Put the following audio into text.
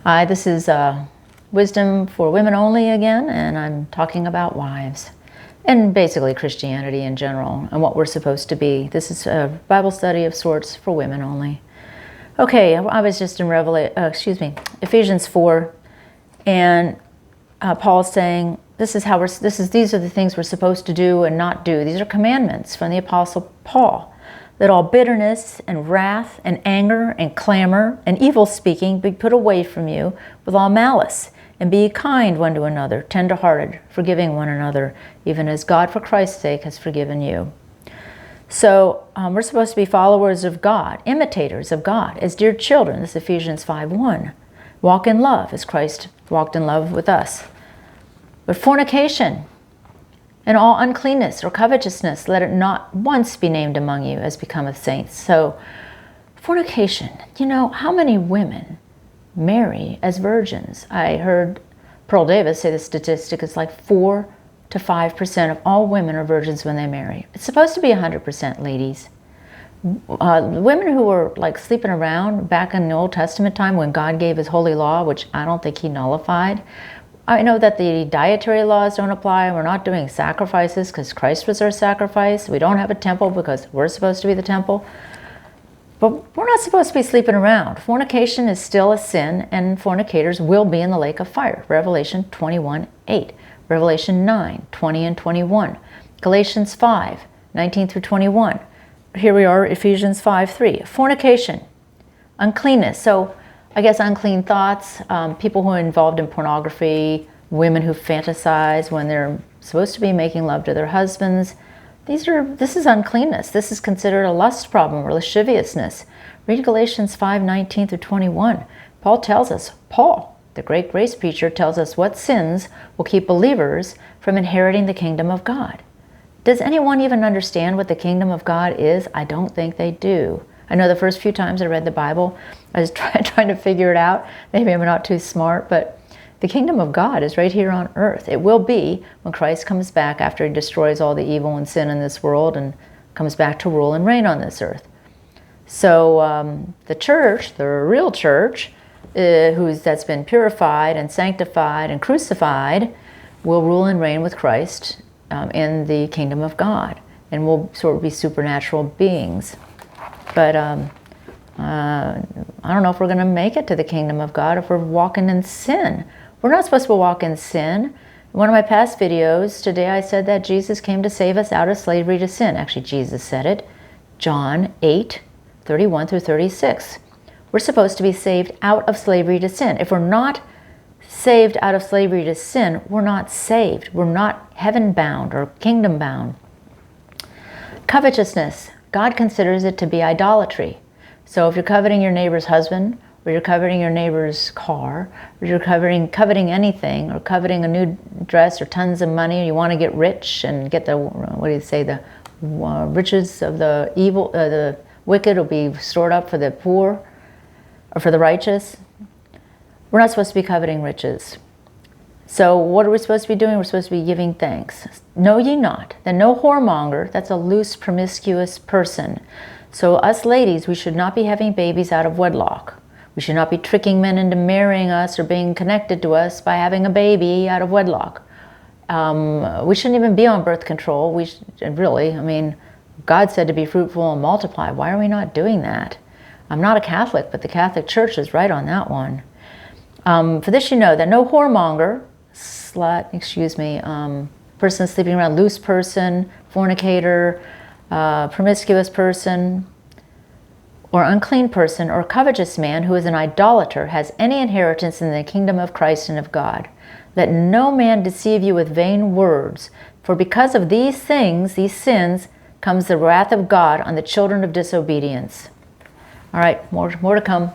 Hi, this is Wisdom for Women Only again, and I'm talking about wives and basically Christianity in general and what we're supposed to be. This is a Bible study of sorts for women only. Okay, I was just in Ephesians 4, and Paul's saying these are the things we're supposed to do and not do. These are commandments from the Apostle Paul. That all bitterness and wrath and anger and clamor and evil speaking be put away from you with all malice, and be kind one to another, tender-hearted, forgiving one another, even as God for Christ's sake has forgiven you. So we're supposed to be followers of God, imitators of God, as dear children. This is Ephesians 5:1. Walk in love as Christ walked in love with us. But fornication and all uncleanness or covetousness, let it not once be named among you as becometh saints. So, fornication. You know, how many women marry as virgins? I heard Pearl Davis say the statistic is like 4 to 5% of all women are virgins when they marry. It's supposed to be 100%, ladies. Women who were like sleeping around back in the Old Testament time when God gave his holy law, which I don't think he nullified. I know that the dietary laws don't apply. We're not doing sacrifices because Christ was our sacrifice. We don't have a temple because we're supposed to be the temple. But we're not supposed to be sleeping around. Fornication is still a sin, and fornicators will be in the lake of fire. Revelation 21:8. Revelation 9:20 and 21. Galatians 5:19 through 21. Here we are, Ephesians 5:3. Fornication, uncleanness. So I guess unclean thoughts, people who are involved in pornography, women who fantasize when they're supposed to be making love to their husbands. This is uncleanness. This is considered a lust problem or lasciviousness. Read Galatians 5:19 through 21. Paul, the great grace preacher, tells us what sins will keep believers from inheriting the kingdom of God. Does anyone even understand what the kingdom of God is? I don't think they do. I know the first few times I read the Bible, I was trying to figure it out. Maybe I'm not too smart, but the kingdom of God is right here on earth. It will be when Christ comes back after he destroys all the evil and sin in this world and comes back to rule and reign on this earth. So the church, the real church, that's been purified and sanctified and crucified, will rule and reign with Christ in the kingdom of God, and will sort of be supernatural beings. But I don't know if we're going to make it to the kingdom of God if we're walking in sin. We're not supposed to walk in sin. In one of my past videos today, I said that Jesus came to save us out of slavery to sin. Actually, Jesus said it. John 8:31 through 36. We're supposed to be saved out of slavery to sin. If we're not saved out of slavery to sin, we're not saved. We're not heaven-bound or kingdom-bound. Covetousness. God considers it to be idolatry. So if you're coveting your neighbor's husband, or you're coveting your neighbor's car, or you're coveting anything, or coveting a new dress or tons of money, or you want to get rich and get the riches of the wicked will be stored up for the poor or for the righteous. We're not supposed to be coveting riches. So what are we supposed to be doing? We're supposed to be giving thanks. Know ye not that no whoremonger, that's a loose, promiscuous person. So us ladies, we should not be having babies out of wedlock. We should not be tricking men into marrying us or being connected to us by having a baby out of wedlock. We shouldn't even be on birth control. God said to be fruitful and multiply. Why are we not doing that? I'm not a Catholic, but the Catholic Church is right on that one. For this you know that no whoremonger, person sleeping around, loose person, fornicator, promiscuous person, or unclean person, or covetous man who is an idolater has any inheritance in the kingdom of Christ and of God. Let no man deceive you with vain words, for because of these things, these sins, comes the wrath of God on the children of disobedience. All right, more to come.